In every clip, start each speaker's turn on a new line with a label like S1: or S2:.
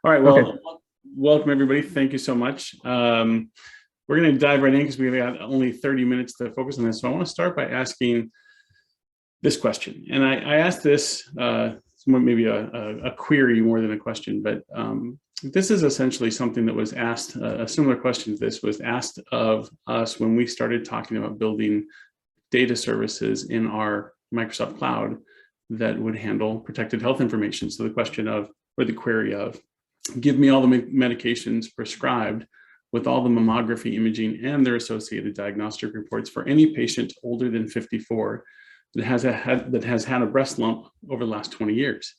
S1: All right,
S2: well,
S1: okay. Welcome everybody. Thank you so much. We're going to dive right in because we've got only 30 minutes to focus on this. So I want to start by asking this question. And I asked this, maybe a query more than a question, but this is essentially something that was asked, a similar question to this was asked of us when we started talking about building data services in our Microsoft Cloud that would handle protected health information. So the question of, or the query of, give me all the medications prescribed with all the mammography imaging and their associated diagnostic reports for any patient older than 54 that has had a breast lump over the last 20 years.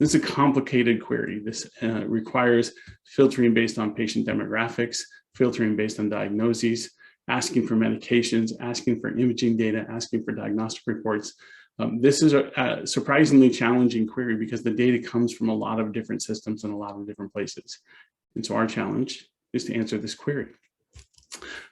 S1: This is a complicated query. This requires filtering based on patient demographics, filtering based on diagnoses, asking for medications, asking for imaging data, asking for diagnostic reports. This is a surprisingly challenging query because the data comes from a lot of different systems and a lot of different places. And so our challenge is to answer this query.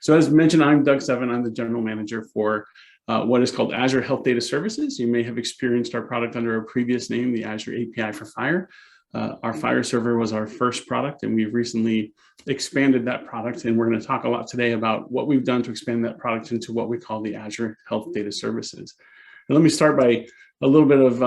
S1: So as mentioned, I'm Doug Seven. I'm the general manager for what is called Azure Health Data Services. You may have experienced our product under a previous name, the Azure API for FHIR. Our FHIR server was our first product, and we've recently expanded that product. And we're going to talk a lot today about what we've done to expand that product into what we call the Azure Health Data Services. And let me start by a little bit of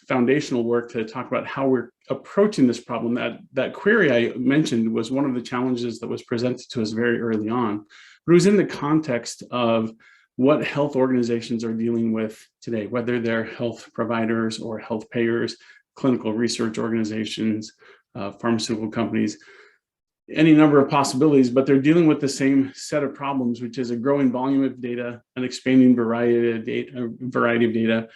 S1: foundational work to talk about how we're approaching this problem. That query I mentioned was one of the challenges that was presented to us very early on, but it was in the context of what health organizations are dealing with today, whether they're health providers or health payers, clinical research organizations, pharmaceutical companies, any number of possibilities, but they're dealing with the same set of problems, which is a growing volume of data, an expanding variety of data,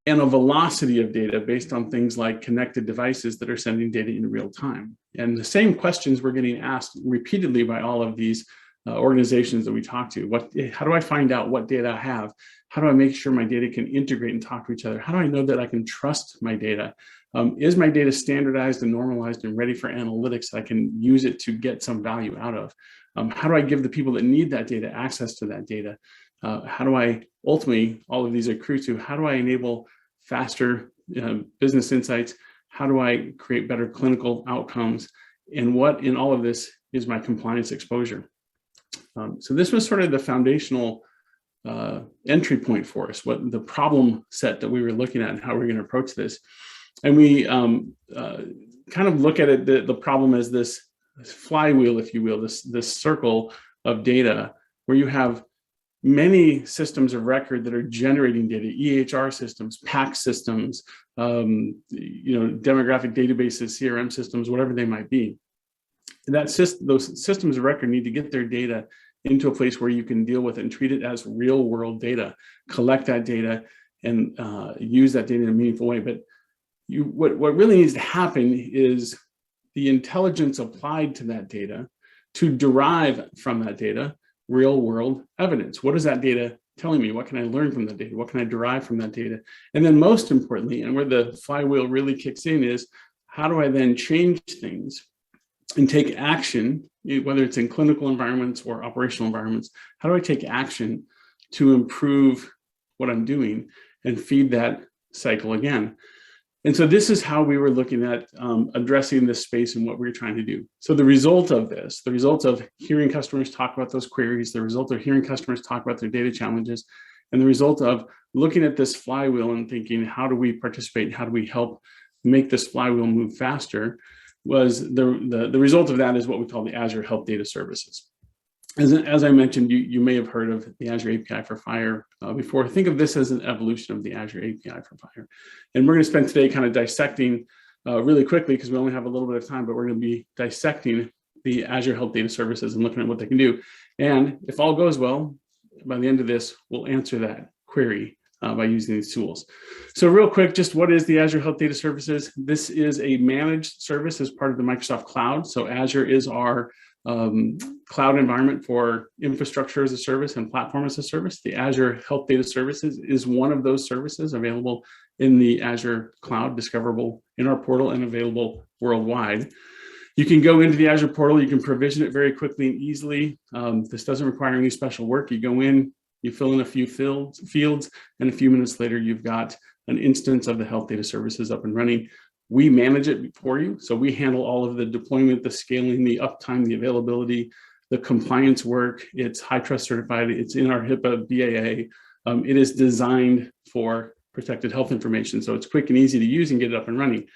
S1: and a velocity of data based on things like connected devices that are sending data in real time. And the same questions we're getting asked repeatedly by all of these organizations that we talk to. How do I find out what data I have? How do I make sure my data can integrate and talk to each other? How do I know that I can trust my data? Is my data standardized and normalized and ready for analytics so I can use it to get some value out of? How do I give the people that need that data access to that data? How do I ultimately, all of these accrue to, how do I enable faster business insights? How do I create better clinical outcomes? And what in all of this is my compliance exposure? So this was sort of the foundational entry point for us, what the problem set that we were looking at and how we're going to approach this. And we kind of look at it, the problem as this flywheel, if you will, this circle of data where you have many systems of record that are generating data, EHR systems, PACS systems, demographic databases, CRM systems, whatever they might be. Those systems of record need to get their data into a place where you can deal with it and treat it as real world data, collect that data and use that data in a meaningful way. But what really needs to happen is the intelligence applied to that data to derive from that data real world evidence. What is that data telling me? What can I learn from that data? What can I derive from that data? And then most importantly, and where the flywheel really kicks in, is how do I then change things and take action, whether it's in clinical environments or operational environments? How do I take action to improve what I'm doing and feed that cycle again? And so this is how we were looking at addressing this space and what we were trying to do. So the result of this, the result of hearing customers talk about those queries, the result of hearing customers talk about their data challenges, and the result of looking at this flywheel and thinking, how do we participate? How do we help make this flywheel move faster? Was the result of that is what we call the Azure Health Data Services. As I mentioned, you may have heard of the Azure API for FHIR before. Think of this as an evolution of the Azure API for FHIR. And we're going to spend today kind of dissecting really quickly, because we only have a little bit of time, but we're going to be dissecting the Azure Health Data Services and looking at what they can do. And if all goes well, by the end of this, we'll answer that query by using these tools. So real quick, just what is the Azure Health Data Services? This is a managed service as part of the Microsoft Cloud. So Azure is our cloud environment for infrastructure as a service and platform as a service. The Azure Health Data Services is one of those services available in the Azure Cloud, discoverable in our portal and available worldwide. You can go into the Azure portal, you can provision it very quickly and easily. This doesn't require any special work. You go in, you fill in a few fields, and a few minutes later, you've got an instance of the Health Data Services up and running. We manage it for you. So we handle all of the deployment, the scaling, the uptime, the availability, the compliance work. It's high trust certified. It's in our HIPAA BAA. It is designed for protected health information. So it's quick and easy to use and get it up and running.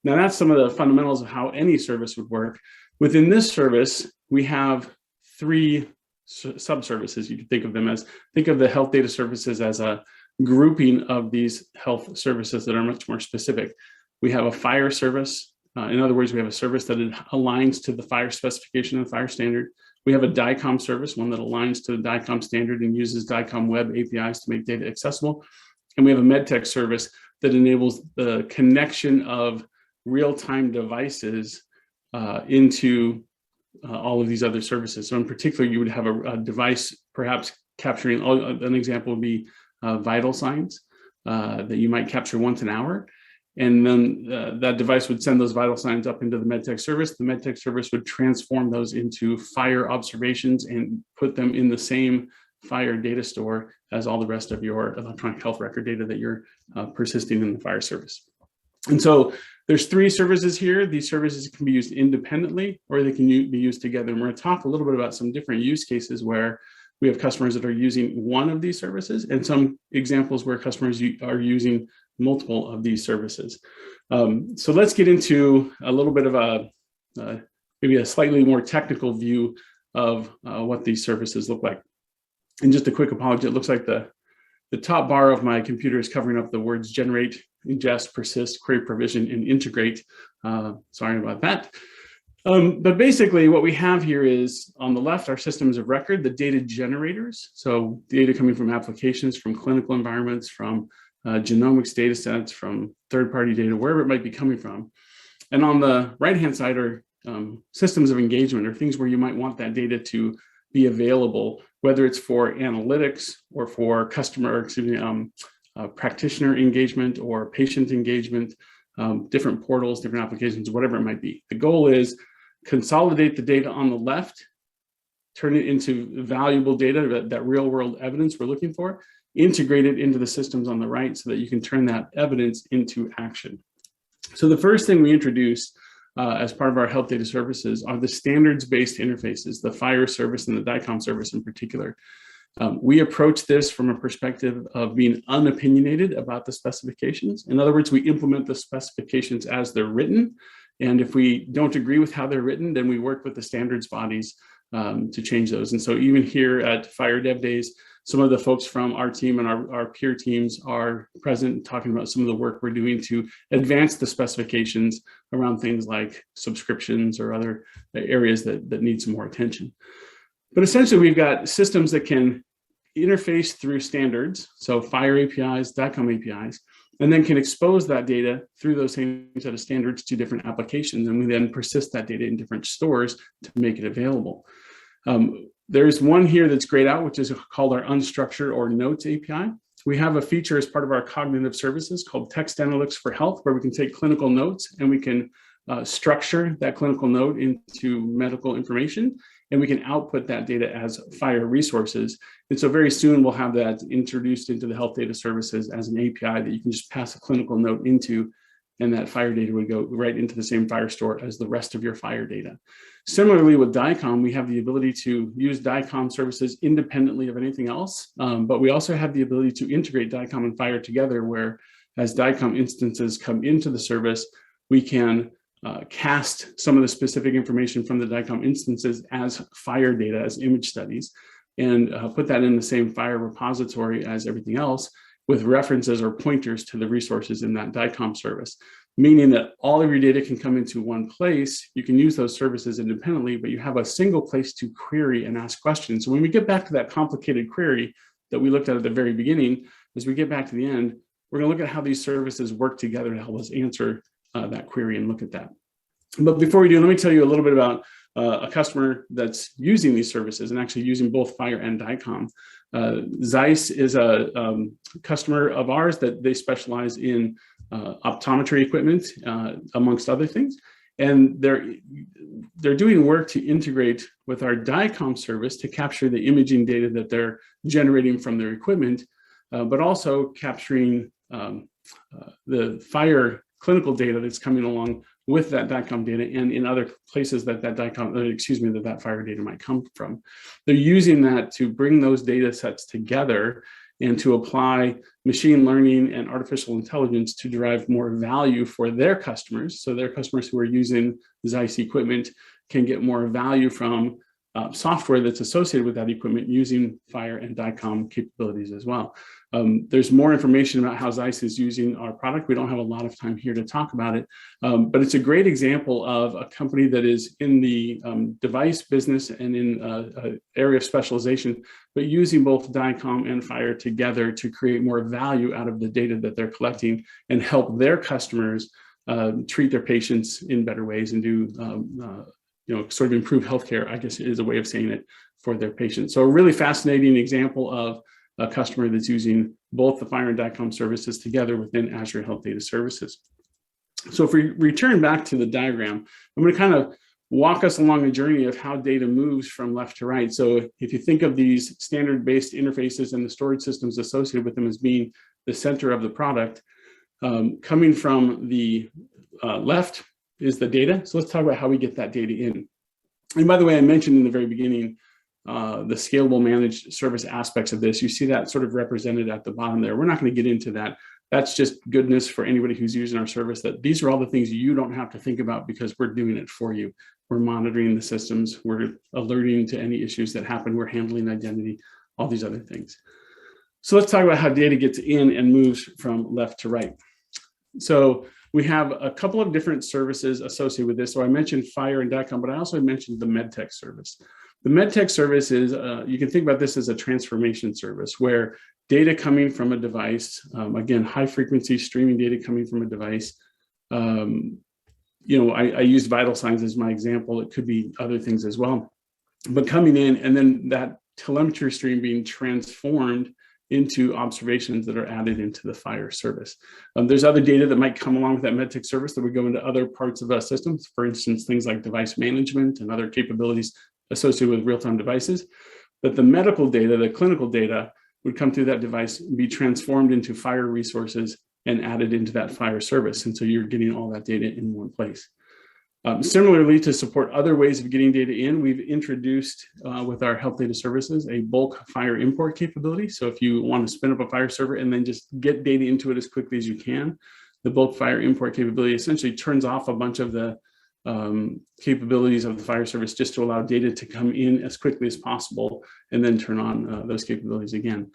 S1: Now that's some of the fundamentals of how any service would work. Within this service, we have 3 sub-services. You can think of them as, think of the health data services as a grouping of these health services that are much more specific. We have a FHIR service. In other words, we have a service that aligns to the FHIR specification and the FHIR standard. We have a DICOM service, one that aligns to the DICOM standard and uses DICOM web APIs to make data accessible. And we have a MedTech service that enables the connection of real-time devices into all of these other services. So in particular, you would have a device perhaps capturing, an example would be vital signs that you might capture once an hour. And then that device would send those vital signs up into the MedTech service. The MedTech service would transform those into FHIR observations and put them in the same FHIR data store as all the rest of your electronic health record data that you're persisting in the FHIR service. And so there's 3 services here. These services can be used independently or they can be used together. And we're going to talk a little bit about some different use cases where we have customers that are using one of these services and some examples where customers are using multiple of these services. So let's get into a little bit of maybe a slightly more technical view of what these services look like. And just a quick apology, it looks like the top bar of my computer is covering up the words generate, ingest, persist, query provision, and integrate. Sorry about that. But basically what we have here is on the left, our systems of record, the data generators. So data coming from applications, from clinical environments, from genomics data sets, from third-party data, wherever it might be coming from. And on the right-hand side are systems of engagement or things where you might want that data to be available, whether it's for analytics or for practitioner engagement or patient engagement, different portals, different applications, whatever it might be. The goal is consolidate the data on the left, turn it into valuable data, that real world evidence we're looking for, integrate it into the systems on the right so that you can turn that evidence into action. So the first thing we introduced as part of our health data services are the standards-based interfaces, the FHIR service and the DICOM service in particular. We approach this from a perspective of being unopinionated about the specifications. In other words, we implement the specifications as they're written. And if we don't agree with how they're written, then we work with the standards bodies to change those. And so even here at FHIR DevDays, some of the folks from our team and our peer teams are present talking about some of the work we're doing to advance the specifications around things like subscriptions or other areas that need some more attention. But essentially, we've got systems that can interface through standards, so FHIR APIs, DICOM APIs, and then can expose that data through those same set of standards to different applications. And we then persist that data in different stores to make it available. There's one here that's grayed out, which is called our unstructured or notes API. We have a feature as part of our cognitive services called text analytics for health, where we can take clinical notes and we can structure that clinical note into medical information, and we can output that data as FHIR resources. And so very soon we'll have that introduced into the health data services as an API that you can just pass a clinical note into, and that FHIR data would go right into the same FHIR store as the rest of your FHIR data. Similarly with DICOM, we have the ability to use DICOM services independently of anything else, but we also have the ability to integrate DICOM and FHIR together, where as DICOM instances come into the service, we can cast some of the specific information from the DICOM instances as FHIR data, as image studies, and put that in the same FHIR repository as everything else with references or pointers to the resources in that DICOM service, meaning that all of your data can come into one place. You can use those services independently, but you have a single place to query and ask questions. So when we get back to that complicated query that we looked at the very beginning, as we get back to the end, we're going to look at how these services work together to help us answer that query and look at that. But before we do, let me tell you a little bit about a customer that's using these services and actually using both FHIR and DICOM. Zeiss is a customer of ours that they specialize in optometry equipment, amongst other things. And they're doing work to integrate with our DICOM service to capture the imaging data that they're generating from their equipment, but also capturing the FHIR clinical data that's coming along with that DICOM data and in other places that that FHIR data might come from. They're using that to bring those data sets together and to apply machine learning and artificial intelligence to derive more value for their customers. So their customers who are using Zeiss equipment can get more value from software that's associated with that equipment using FHIR and DICOM capabilities as well. There's more information about how Zeiss is using our product. We don't have a lot of time here to talk about it, but it's a great example of a company that is in the device business and in an area of specialization, but using both DICOM and FHIR together to create more value out of the data that they're collecting and help their customers treat their patients in better ways and do sort of improve healthcare, I guess is a way of saying it, for their patients. So a really fascinating example of a customer that's using both the FHIR and DICOM services together within Azure Health Data Services. So if we return back to the diagram, I'm going to kind of walk us along a journey of how data moves from left to right. So if you think of these standard-based interfaces and the storage systems associated with them as being the center of the product, coming from the left is the data. So let's talk about how we get that data in. And by the way, I mentioned in the very beginning, the scalable managed service aspects of this. You see that sort of represented at the bottom there. We're not going to get into that. That's just goodness for anybody who's using our service, that these are all the things you don't have to think about because we're doing it for you. We're monitoring the systems. We're alerting to any issues that happen. We're handling identity, all these other things. So let's talk about how data gets in and moves from left to right. So we have a couple of different services associated with this. So I mentioned FHIR and DICOM, but I also mentioned the MedTech service. The MedTech service is, you can think about this as a transformation service where data coming from a device, again, high frequency streaming data coming from a device. I used vital signs as my example. It could be other things as well, but coming in and then that telemetry stream being transformed into observations that are added into the FHIR service. There's other data that might come along with that MedTech service that would go into other parts of the systems. For instance, things like device management and other capabilities associated with real-time devices. But the medical data, the clinical data, would come through that device, be transformed into FHIR resources and added into that FHIR service. And so you're getting all that data in one place. Similarly, to support other ways of getting data in, we've introduced with our health data services a bulk FHIR import capability. So if you want to spin up a FHIR server and then just get data into it as quickly as you can, the bulk FHIR import capability essentially turns off a bunch of the capabilities of the FHIR service just to allow data to come in as quickly as possible and then turn on those capabilities again.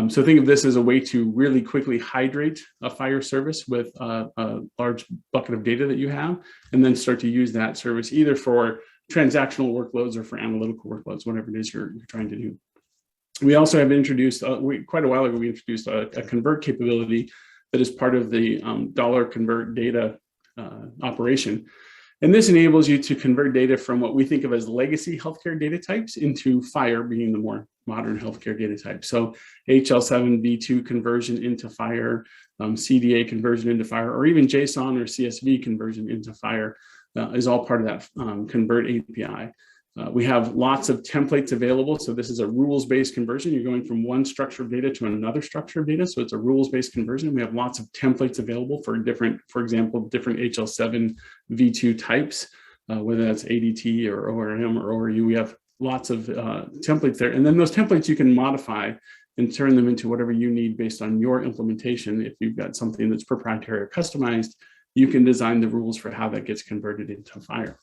S1: So think of this as a way to really quickly hydrate a FHIR service with a large bucket of data that you have, and then start to use that service either for transactional workloads or for analytical workloads, whatever it is you're trying to do. We also have introduced, quite a while ago, we introduced a convert capability that is part of the dollar convert data operation. And this enables you to convert data from what we think of as legacy healthcare data types into FHIR being the more modern healthcare data type. So HL7V2 conversion into FHIR, CDA conversion into FHIR, or even JSON or CSV conversion into FHIR is all part of that convert API. We have lots of templates available. So this is a rules-based conversion. You're going from one structure of data to another structure of data. So it's a rules-based conversion. We have lots of templates available for different, for example, different HL7 V2 types, whether that's ADT or ORM or ORU. We have lots of templates there. And then those templates you can modify and turn them into whatever you need based on your implementation. If you've got something that's proprietary or customized, you can design the rules for how that gets converted into FHIR.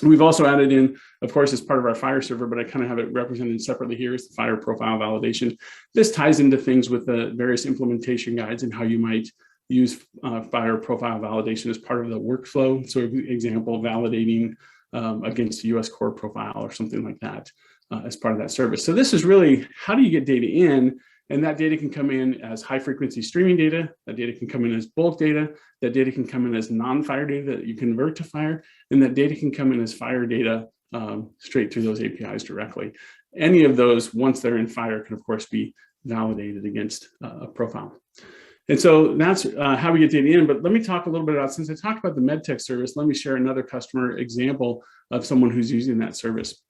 S1: We've also added in, of course, as part of our FHIR server, but I kind of have it represented separately here, is the FHIR profile validation. This ties into things with the various implementation guides and how you might use FHIR profile validation as part of the workflow. So example, validating against a US core profile or something like that as part of that service. So this is really, how do you get data in? And that data can come in as high frequency streaming data, that data can come in as bulk data, that data can come in as non-FHIR data that you convert to FHIR, and that data can come in as FHIR data straight through those APIs directly. Any of those, once they're in FHIR, can of course be validated against a profile. And so that's how we get data in, but let me talk a little bit about, since I talked about the MedTech service, let me share another customer example of someone who's using that service.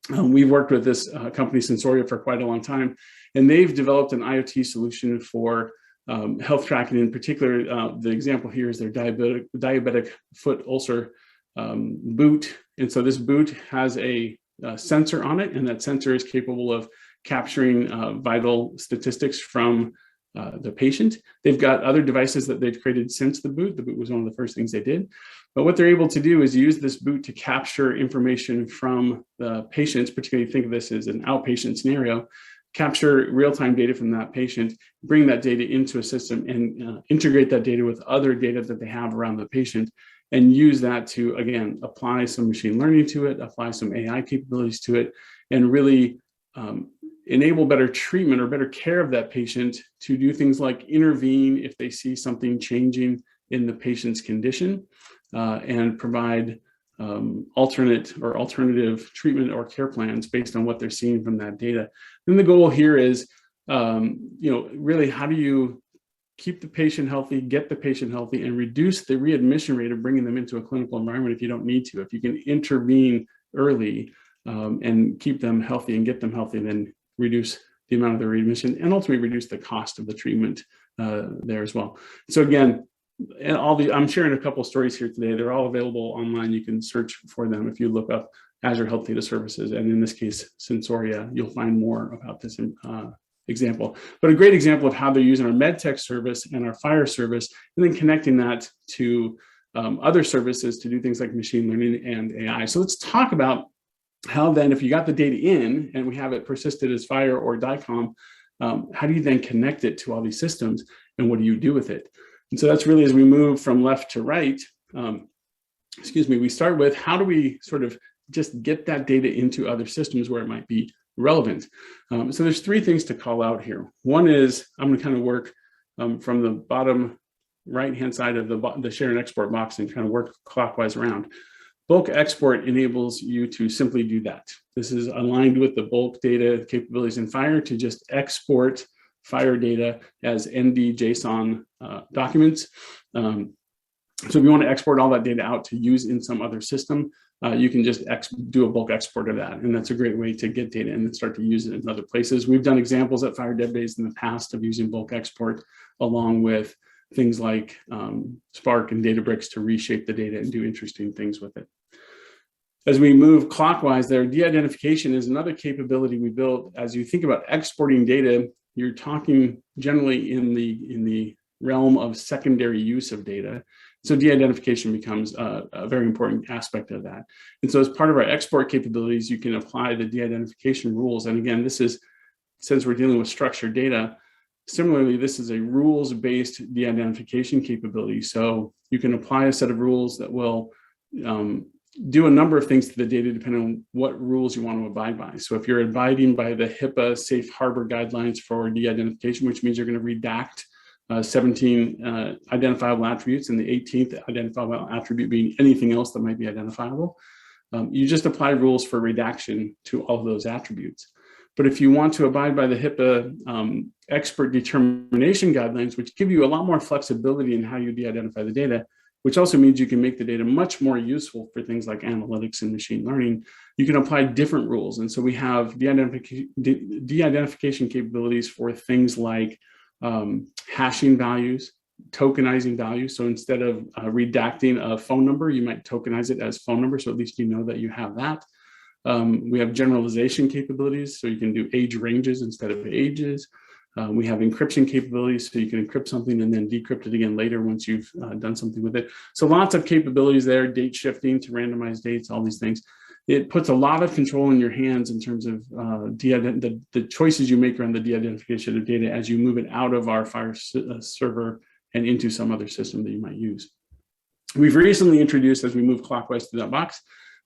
S1: We've worked with this company, Sensoria, for quite a long time, and they've developed an IoT solution for health tracking. In particular, the example here is their diabetic foot ulcer boot. And so this boot has a sensor on it, and that sensor is capable of capturing vital statistics from the patient. They've got other devices that they've created since the boot. The boot was one of the first things they did. But what they're able to do is use this boot to capture information from the patients, particularly think of this as an outpatient scenario, capture real-time data from that patient, bring that data into a system and integrate that data with other data that they have around the patient, and use that to, again, apply some machine learning to it, apply some AI capabilities to it, and really enable better treatment or better care of that patient to do things like intervene if they see something changing in the patient's condition, and provide alternative treatment or care plans based on what they're seeing from that data. Then the goal here is, really how do you keep the patient healthy, get the patient healthy, and reduce the readmission rate of bringing them into a clinical environment if you don't need to. If you can intervene early and keep them healthy and get them healthy, then reduce the amount of the readmission and ultimately reduce the cost of the treatment there as well. So again, and I'm sharing a couple of stories here today. They're all available online. You can search for them if you look up Azure Health Data Services, and in this case, Sensoria. You'll find more about this example. But a great example of how they're using our MedTech service and our FHIR service, and then connecting that to other services to do things like machine learning and AI. So let's talk about how then, if you got the data in and we have it persisted as FHIR or DICOM, how do you then connect it to all these systems, and what do you do with it? And so that's really, as we move from left to right, we start with how do we sort of just get that data into other systems where it might be relevant. So there's three things to call out here. One is, I'm going to kind of work from the bottom right-hand side of the share and export box and kind of work clockwise around. Bulk export enables you to simply do that. This is aligned with the bulk data capabilities in FHIR to just export FHIR data as ND JSON documents. So if you want to export all that data out to use in some other system, you can just do a bulk export of that. And that's a great way to get data and then start to use it in other places. We've done examples at FHIR DevDays in the past of using bulk export along with things like Spark and Databricks to reshape the data and do interesting things with it. As we move clockwise there, de-identification is another capability we built. As you think about exporting data, you're talking generally in the realm of secondary use of data. So de-identification becomes a very important aspect of that. And so as part of our export capabilities, you can apply the de-identification rules. And again, this is, since we're dealing with structured data, similarly, this is a rules-based de-identification capability. So you can apply a set of rules that will do a number of things to the data depending on what rules you want to abide by. So if you're abiding by the HIPAA safe harbor guidelines for de-identification, which means you're going to redact 17 identifiable attributes, and the 18th identifiable attribute being anything else that might be identifiable, you just apply rules for redaction to all of those attributes. But if you want to abide by the HIPAA expert determination guidelines, which give you a lot more flexibility in how you de-identify the data, which also means you can make the data much more useful for things like analytics and machine learning, you can apply different rules. And so we have de-identification capabilities for things like hashing values, tokenizing values. So instead of redacting a phone number, you might tokenize it as phone number. So at least you know that you have that. We have generalization capabilities. So you can do age ranges instead of ages. We have encryption capabilities, so you can encrypt something and then decrypt it again later once you've done something with it. So lots of capabilities there, date shifting to randomized dates, all these things. It puts a lot of control in your hands in terms of the choices you make around the de-identification of data as you move it out of our FHIR server and into some other system that you might use. We've recently introduced, as we move clockwise through that box,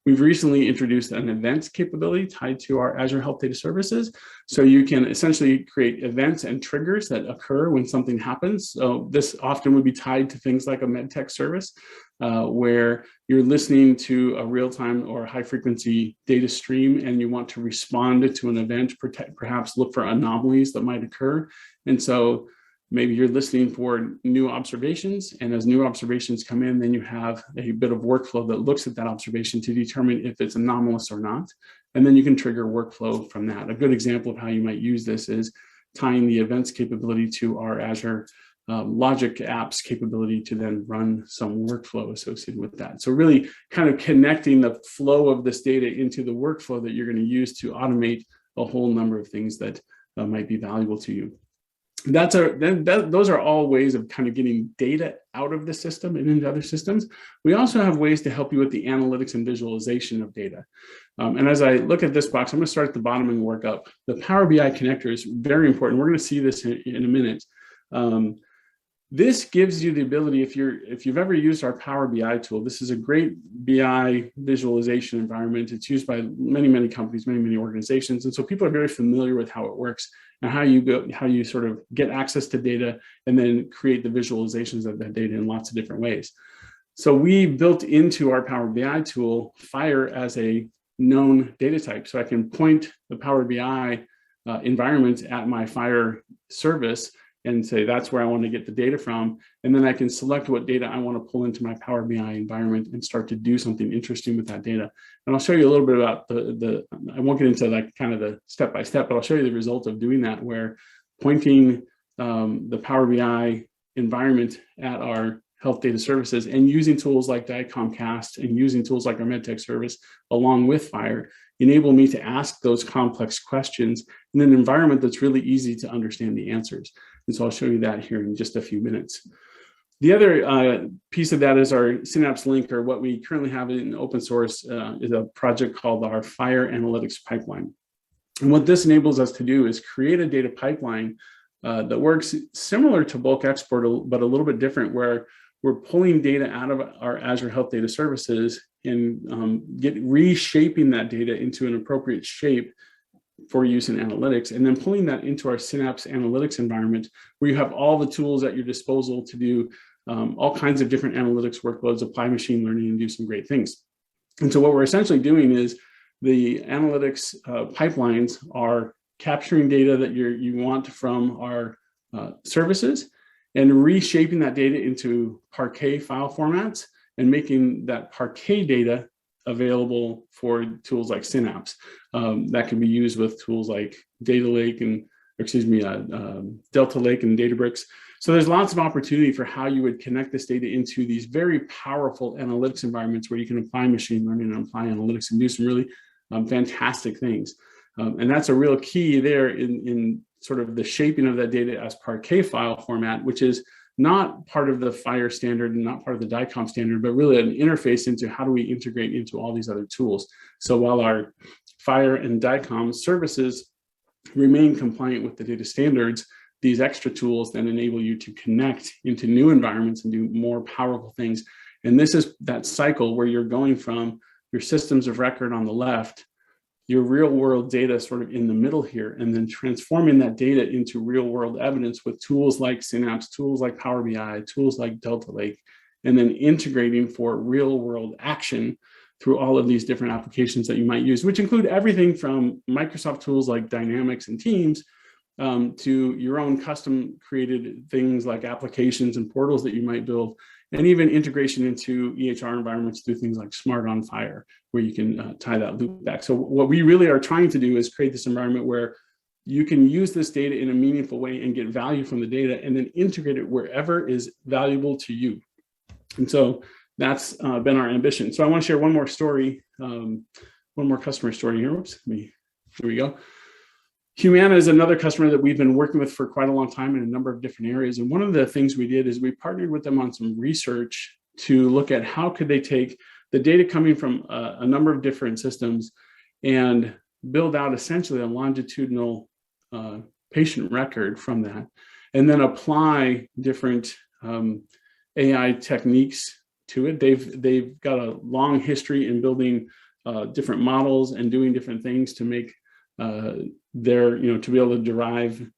S1: we've recently introduced an events capability tied to our Azure Health Data Services. So you can essentially create events and triggers that occur when something happens. So this often would be tied to things like a MedTech service, where you're listening to a real-time or high-frequency data stream and you want to respond to an event, perhaps look for anomalies that might occur. And so maybe you're listening for new observations, and as new observations come in, then you have a bit of workflow that looks at that observation to determine if it's anomalous or not. And then you can trigger workflow from that. A good example of how you might use this is tying the events capability to our Azure logic apps capability to then run some workflow associated with that. So really kind of connecting the flow of this data into the workflow that you're going to use to automate a whole number of things that might be valuable to you. Those are all ways of kind of getting data out of the system and into other systems. We also have ways to help you with the analytics and visualization of data. And as I look at this box, I'm going to start at the bottom and work up. The Power BI connector is very important. We're going to see this in a minute. This gives you the ability, if you've ever used our Power BI tool, this is a great BI visualization environment. It's used by many companies, many organizations. And so people are very familiar with how it works and how you sort of get access to data and then create the visualizations of that data in lots of different ways. So we built into our Power BI tool FHIR as a known data type. So I can point the Power BI environment at my FHIR service and say, that's where I want to get the data from. And then I can select what data I want to pull into my Power BI environment and start to do something interesting with that data. And I'll show you a little bit about I won't get into like kind of the step-by-step, but I'll show you the result of doing that, where pointing the Power BI environment at our health data services and using tools like DICOM Cast and using tools like our MedTech service along with FHIR enable me to ask those complex questions in an environment that's really easy to understand the answers. And so I'll show you that here in just a few minutes. The other piece of that is our Synapse Link, or what we currently have in open source is a project called our FHIR Analytics Pipeline. And what this enables us to do is create a data pipeline that works similar to bulk export, but a little bit different, where we're pulling data out of our Azure Health Data Services and reshaping that data into an appropriate shape for use in analytics, and then pulling that into our Synapse Analytics environment, where you have all the tools at your disposal to do all kinds of different analytics workloads, apply machine learning, and do some great things. And so what we're essentially doing is the analytics pipelines are capturing data that you want from our services and reshaping that data into Parquet file formats and making that Parquet data available for tools like Synapse. That can be used with tools like Delta Lake and Databricks. So there's lots of opportunity for how you would connect this data into these very powerful analytics environments where you can apply machine learning and apply analytics and do some really fantastic things. And that's a real key there in sort of the shaping of that data as Parquet file format, which is not part of the FHIR standard and not part of the DICOM standard, but really an interface into how do we integrate into all these other tools. So while our FHIR and DICOM services remain compliant with the data standards, these extra tools then enable you to connect into new environments and do more powerful things. And this is that cycle where you're going from your systems of record on the left, your real world data sort of in the middle here, and then transforming that data into real world evidence with tools like Synapse, tools like Power BI, tools like Delta Lake, and then integrating for real world action through all of these different applications that you might use, which include everything from Microsoft tools like Dynamics and Teams to your own custom created things like applications and portals that you might build, and even integration into EHR environments through things like Smart on FHIR, where you can tie that loop back. So what we really are trying to do is create this environment where you can use this data in a meaningful way and get value from the data and then integrate it wherever is valuable to you. And so that's been our ambition. So I want to share one more story, one more customer story here. Whoops, here we go. Humana is another customer that we've been working with for quite a long time in a number of different areas. And one of the things we did is we partnered with them on some research to look at how could they take the data coming from a number of different systems and build out essentially a longitudinal patient record from that, and then apply different AI techniques to it. They've got a long history in building different models and doing different things to make to be able to derive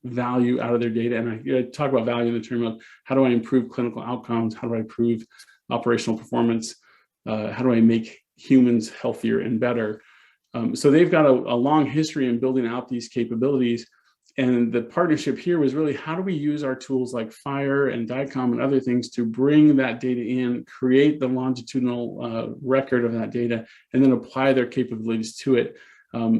S1: value out of their data. And I talk about value in the term of how do I improve clinical outcomes? How do I improve operational performance? How do I make humans healthier and better? So they've got a long history in building out these capabilities. And the partnership here was really, how do we use our tools like FHIR and DICOM and other things to bring that data in, create the longitudinal record of that data, and then apply their capabilities to it.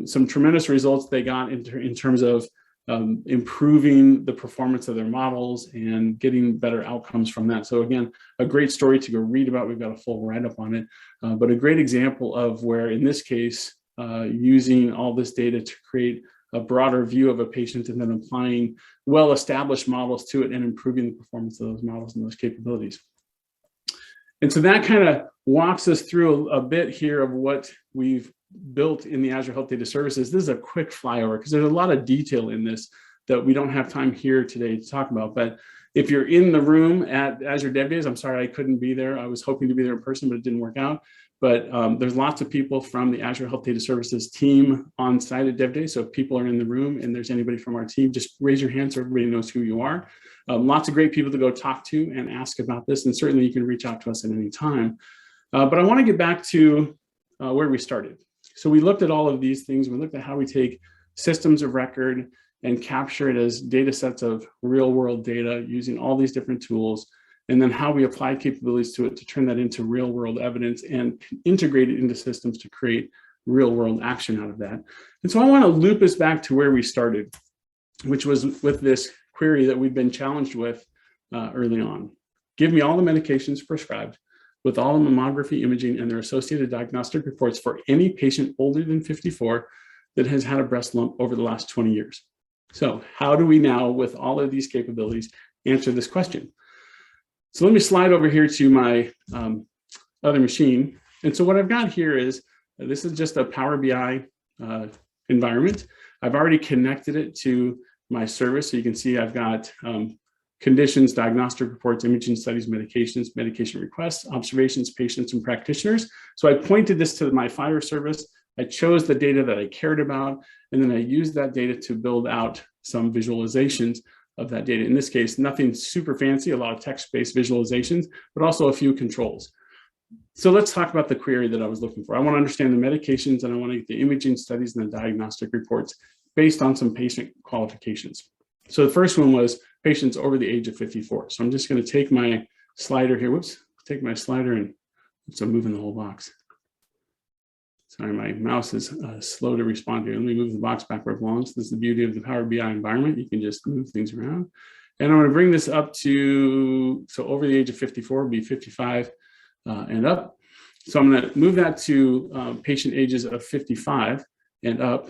S1: Some tremendous results they got in terms of improving the performance of their models and getting better outcomes from that. So again, a great story to go read about. We've got a full write-up on it, but a great example of where, in this case, using all this data to create a broader view of a patient and then applying well-established models to it and improving the performance of those models and those capabilities. And so that kind of walks us through a bit here of what we've built in the Azure Health Data Services. This is a quick flyover because there's a lot of detail in this that we don't have time here today to talk about. But if you're in the room at Azure DevDays, I'm sorry I couldn't be there. I was hoping to be there in person, but it didn't work out. But there's lots of people from the Azure Health Data Services team on site at DevDays. So if people are in the room and there's anybody from our team, just raise your hand so everybody knows who you are. Lots of great people to go talk to and ask about this. And certainly you can reach out to us at any time. But I want to get back to where we started. So we looked at all of these things. We looked at how we take systems of record and capture it as data sets of real world data using all these different tools, and then how we apply capabilities to it to turn that into real world evidence and integrate it into systems to create real world action out of that. And so I want to loop us back to where we started, which was with this query that we've been challenged with early on. Give me all the medications prescribed with all the mammography imaging and their associated diagnostic reports for any patient older than 54 that has had a breast lump over the last 20 years. So how do we now, with all of these capabilities, answer this question? So let me slide over here to my other machine. And so what I've got here is, this is just a Power BI environment. I've already connected it to my service. So you can see I've got conditions, diagnostic reports, imaging studies, medications, medication requests, observations, patients, and practitioners. So I pointed this to my FHIR service. I chose the data that I cared about, and then I used that data to build out some visualizations of that data. In this case, nothing super fancy, a lot of text-based visualizations, but also a few controls. So let's talk about the query that I was looking for. I want to understand the medications, and I want to get the imaging studies and the diagnostic reports based on some patient qualifications. So the first one was patients over the age of 54. So I'm just going to take my slider here. Whoops, take my slider and oops, I'm moving the whole box. Sorry, my mouse is slow to respond here. Let me move the box back where it belongs. This is the beauty of the Power BI environment. You can just move things around. And I'm going to bring this up to, so over the age of 54 would be 55 and up. So I'm going to move that to patient ages of 55 and up.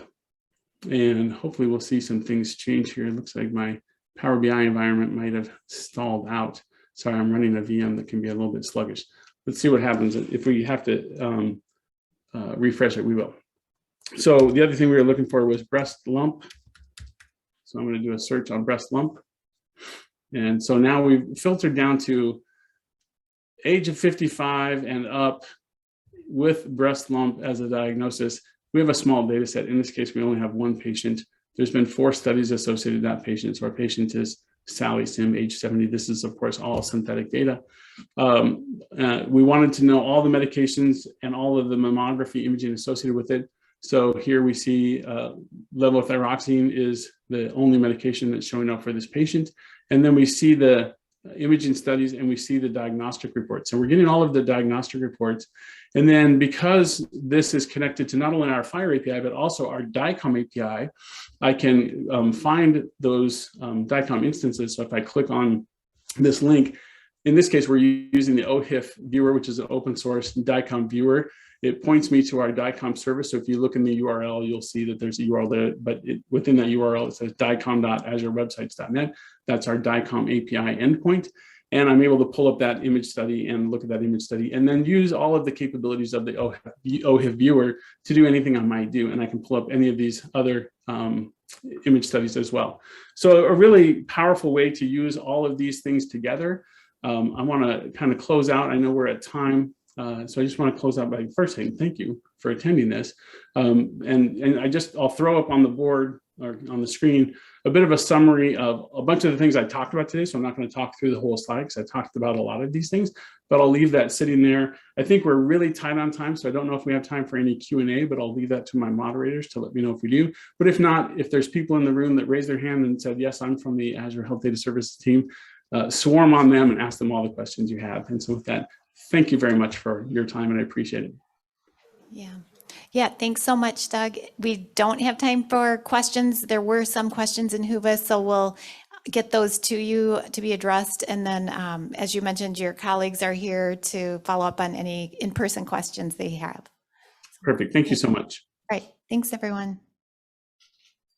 S1: And hopefully we'll see some things change here. It looks like my Power BI environment might have stalled out. Sorry, I'm running a VM that can be a little bit sluggish. Let's see what happens if we have to refresh it, we will. So the other thing we were looking for was breast lump. So I'm going to do a search on breast lump. And so now we've filtered down to age of 55 and up with breast lump as a diagnosis. We have a small data set. In this case, we only have one patient. There's been 4 studies associated with that patient. So our patient is Sally Sim, age 70. This is, of course, all synthetic data. We wanted to know all the medications and all of the mammography imaging associated with it. So here we see levothyroxine is the only medication that's showing up for this patient. And then we see the imaging studies and we see the diagnostic reports. So we're getting all of the diagnostic reports. And then because this is connected to not only our FHIR API, but also our DICOM API, I can find those DICOM instances. So if I click on this link, in this case, we're using the OHIF viewer, which is an open source DICOM viewer. It points me to our DICOM service. So if you look in the URL, you'll see that there's a URL there, but within that URL, it says dicom.azurewebsites.net. That's our DICOM API endpoint. And I'm able to pull up that image study and look at that image study and then use all of the capabilities of the OHIF viewer to do anything I might do. And I can pull up any of these other image studies as well. So a really powerful way to use all of these things together. I want to kind of close out. I know we're at time. So I just want to close out by first saying thank you for attending this. And I'll throw up on the board or on the screen a bit of a summary of a bunch of the things I talked about today. So I'm not going to talk through the whole slide because I talked about a lot of these things, but I'll leave that sitting there. I think we're really tight on time, so I don't know if we have time for any Q&A, but I'll leave that to my moderators to let me know if we do. But if not, if there's people in the room that raised their hand and said, yes, I'm from the Azure Health Data Services team, swarm on them and ask them all the questions you have. And so with that, thank you very much for your time, and I appreciate it.
S2: Yeah. Yeah, thanks so much, Doug. We don't have time for questions. There were some questions in Whova, so we'll get those to you to be addressed. And then, as you mentioned, your colleagues are here to follow up on any in-person questions they have.
S1: Perfect. Thank you so much.
S2: All right. Thanks, everyone.